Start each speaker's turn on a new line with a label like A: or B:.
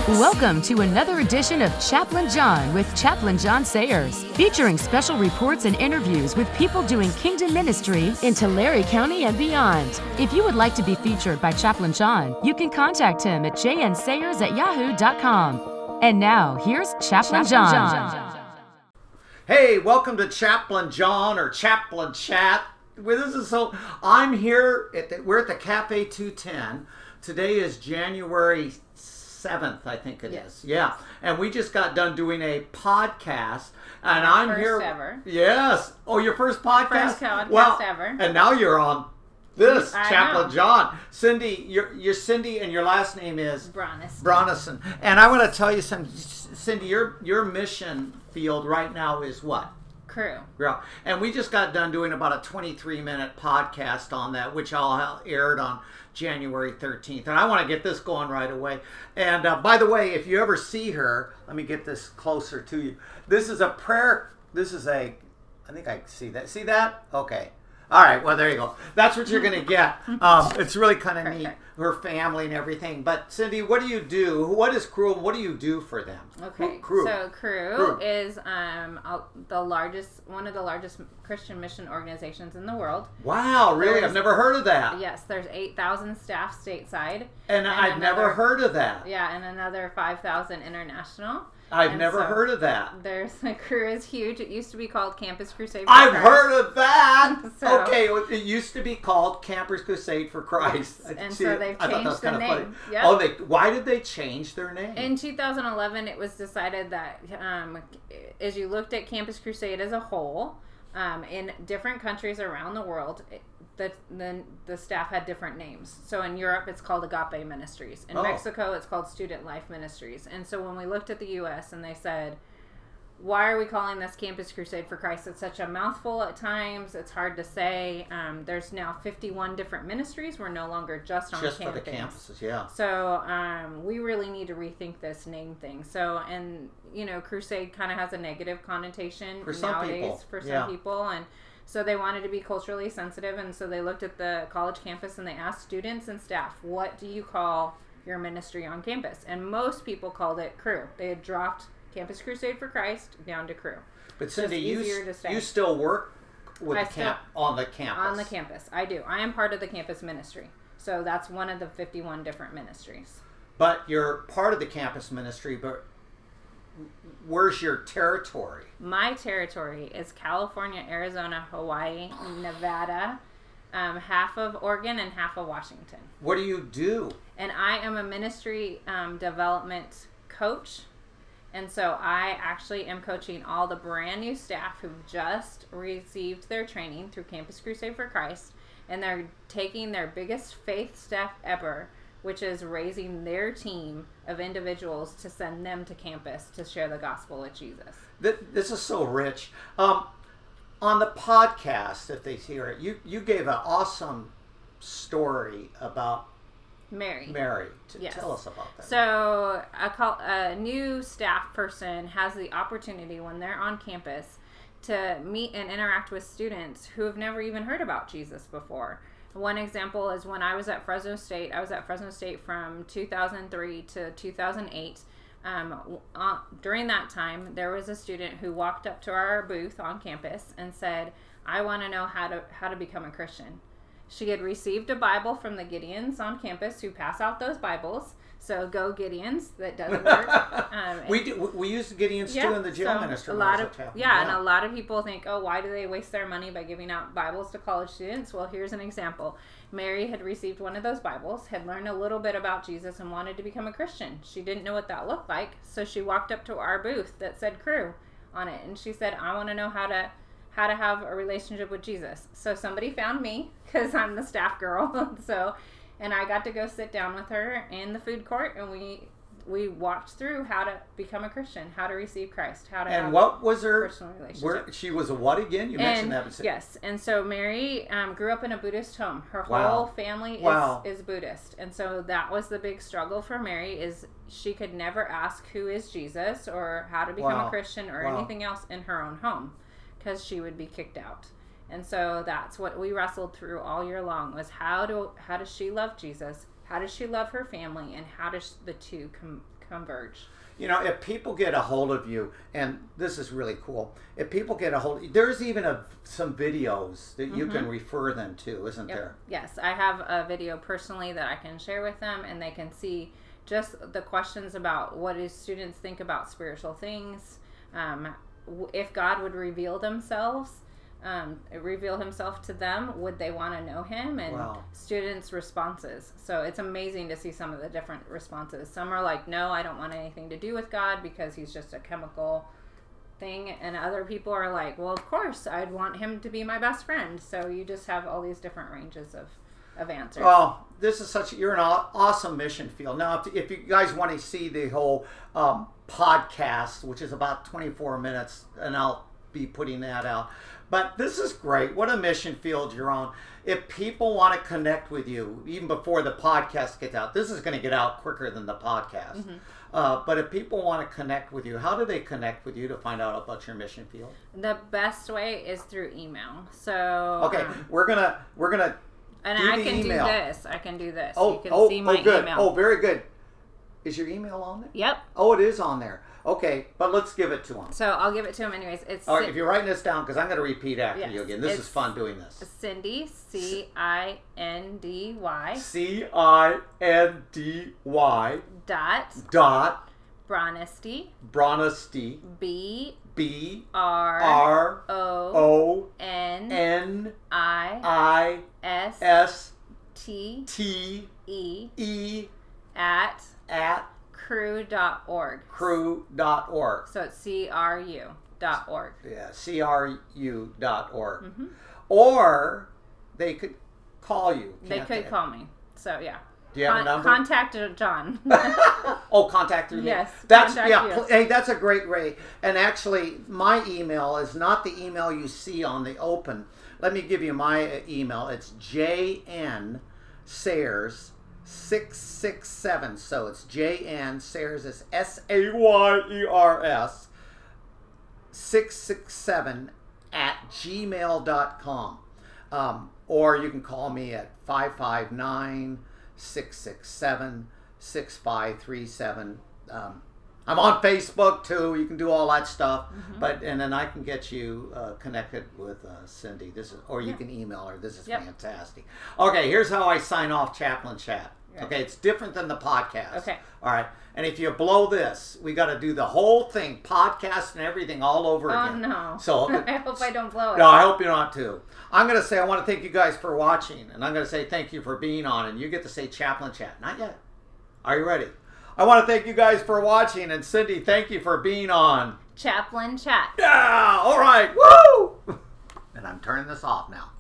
A: Welcome to another edition of Chaplain John with Chaplain John Sayers, featuring special reports and interviews with people doing kingdom ministry in Tulare County and beyond. If you would like to be featured by Chaplain John, you can contact him at jnsayers@yahoo.com. And now, here's Chaplain John.
B: Hey, welcome to Chaplain John or Chaplain Chat. We're at the Cafe 210. Today is January 7th, I think it is. Yeah. And we just got done doing a podcast. And I'm
C: first
B: here.
C: Ever.
B: Yes. Oh, your first podcast?
C: First podcast ever.
B: And now you're on this,
C: I
B: Chaplain
C: know.
B: John. Cindy, you're Cindy, and your last name is?
C: Bronist.
B: And I want to tell you something. Cindy, your mission field right now is what?
C: CRU.
B: Yeah. And we just got done doing about a 23-minute podcast on that, which I'll aired on January 13th. And I want to get this going right away. And by the way, if you ever see her, let me get this closer to you. This is a prayer. I think I can see that. See that? Okay. All right. Well, there you go. That's what you're going to get. It's really kind of neat. Her family and everything. But Cindy, what do you do? What is CRU? What do you do for them?
C: Okay.
B: CRU.
C: So CRU is one of the largest Christian mission organizations in the world.
B: Wow, really? I've never heard of that.
C: Yes, there's 8,000 staff stateside.
B: And I've never heard of that.
C: Yeah, and another 5,000 international.
B: I've never heard of that.
C: CRU is huge. It used to be called Campus Crusade for
B: I've
C: Christ.
B: heard of that.
C: So-
B: Okay, it used to be called Campus Crusade for Christ.
C: Yes, and so they've changed the name. Yep.
B: Oh, why did they change their name?
C: In 2011, it was decided that as you looked at Campus Crusade as a whole, in different countries around the world, the staff had different names. So in Europe, it's called Agape Ministries. In Mexico, it's called Student Life Ministries. And so when we looked at the U.S. and they said, why are we calling this Campus Crusade for Christ? It's such a mouthful at times. It's hard to say. There's now 51 different ministries. We're no longer just on campus.
B: Just for the campuses, yeah.
C: So we really need to rethink this name thing. So, and, crusade kind of has a negative connotation
B: for some
C: nowadays for some people. And so they wanted to be culturally sensitive. And so they looked at the college campus and they asked students and staff, what do you call your ministry on campus? And most people called it CRU. They had dropped Campus Crusade for Christ down to CRU.
B: But Cindy, you still work on the campus?
C: On the campus, I do. I am part of the campus ministry. So that's one of the 51 different ministries.
B: But you're part of the campus ministry, but where's your territory?
C: My territory is California, Arizona, Hawaii, Nevada, half of Oregon and half of Washington.
B: What do you do?
C: And I am a ministry development coach. And so I actually am coaching all the brand new staff who've just received their training through Campus Crusade for Christ. And they're taking their biggest faith step ever, which is raising their team of individuals to send them to campus to share the gospel with Jesus.
B: This is so rich. On the podcast, if they hear it, you gave an awesome story about Mary.
C: Yes.
B: Tell us about that.
C: So a new staff person has the opportunity when they're on campus to meet and interact with students who have never even heard about Jesus before. One example is when I was at Fresno State. I was at Fresno State from 2003 to 2008. During that time, there was a student who walked up to our booth on campus and said, I want to know how to become a Christian. She had received a Bible from the Gideons on campus who pass out those Bibles. So go Gideons. That doesn't work.
B: We use the Gideons too in the jail ministry.
C: And a lot of people think, oh, why do they waste their money by giving out Bibles to college students? Well, here's an example. Mary had received one of those Bibles, had learned a little bit about Jesus, and wanted to become a Christian. She didn't know what that looked like, so she walked up to our booth that said CRU on it, and she said, I want to know how to have a relationship with Jesus. So somebody found me because I'm the staff girl. And I got to go sit down with her in the food court, and we walked through how to become a Christian, how to receive Christ, how to have
B: what was her
C: personal relationship.
B: She was a what again? You mentioned that.
C: Yes, and so Mary grew up in a Buddhist home. Her whole family is Buddhist, and so that was the big struggle for Mary. Is she could never ask who is Jesus or how to become a Christian or anything else in her own home, because she would be kicked out. And so that's what we wrestled through all year long, was how does she love Jesus? How does she love her family? And how does the two converge?
B: You know, if people get a hold of you, and this is really cool, if people get a hold, there's even some videos that you can refer them to, isn't there?
C: Yes, I have a video personally that I can share with them, and they can see just the questions about what do students think about spiritual things, if God would reveal himself to them, would they want to know him? And students' responses. So it's amazing to see some of the different responses. Some are like, no, I don't want anything to do with God because he's just a chemical thing. And other people are like, well, of course, I'd want him to be my best friend. So you just have all these different ranges of answers.
B: Well, this is you're an awesome mission field. Now, if you guys want to see the whole podcast, which is about 24 minutes, and I'll be putting that out. But this is great. What a mission field you're on. If people want to connect with you, even before the podcast gets out, this is going to get out quicker than the podcast. But if people want to connect with you, how do they connect with you to find out about your mission field?
C: The best way is through email. So
B: okay, we're gonna
C: and
B: do
C: I
B: the
C: can
B: email.
C: do this. I can do this.
B: Oh,
C: you can see my
B: good.
C: email.
B: Oh, very good. Is your email on there?
C: Yep.
B: Oh, it is on there. Okay, but let's give it to them.
C: So I'll give it to him anyways. It's
B: all right. If you're writing this down, because I'm going to repeat after you again. This is
C: it's
B: fun doing this.
C: Cindy, Cindy,
B: Cindy
C: dot
B: Bronisty, BRONISTE
C: at
B: CRU.org.
C: So it's CRU.org.
B: Yeah, CRU.org. Or they could call you.
C: They could call me. So yeah.
B: Do you have a number?
C: Contact John.
B: Contact through me.
C: Yes.
B: Hey, that's a great way. And actually, my email is not the email you see on the open. Let me give you my email. It's JNSayers667. So it's JN Sayers is SAYERS 667 at gmail.com. Or you can call me at 559-667-6537. I'm on Facebook too. You can do all that stuff, and then I can get you connected with Cindy. You can email her. This is fantastic. Okay, here's how I sign off Chaplain Chat. Okay, it's different than the podcast.
C: Okay.
B: All right. And if you blow this, we got to do the whole thing, podcast and everything all over again.
C: Oh, no.
B: So
C: I hope I don't blow it.
B: No, I hope you don't too. I'm going to say I want to thank you guys for watching, and I'm going to say thank you for being on, and you get to say Chaplain Chat. Not yet. Are you ready? I want to thank you guys for watching, and Cindy, thank you for being on
C: Chaplain Chat.
B: Yeah, all right. Woo! And I'm turning this off now.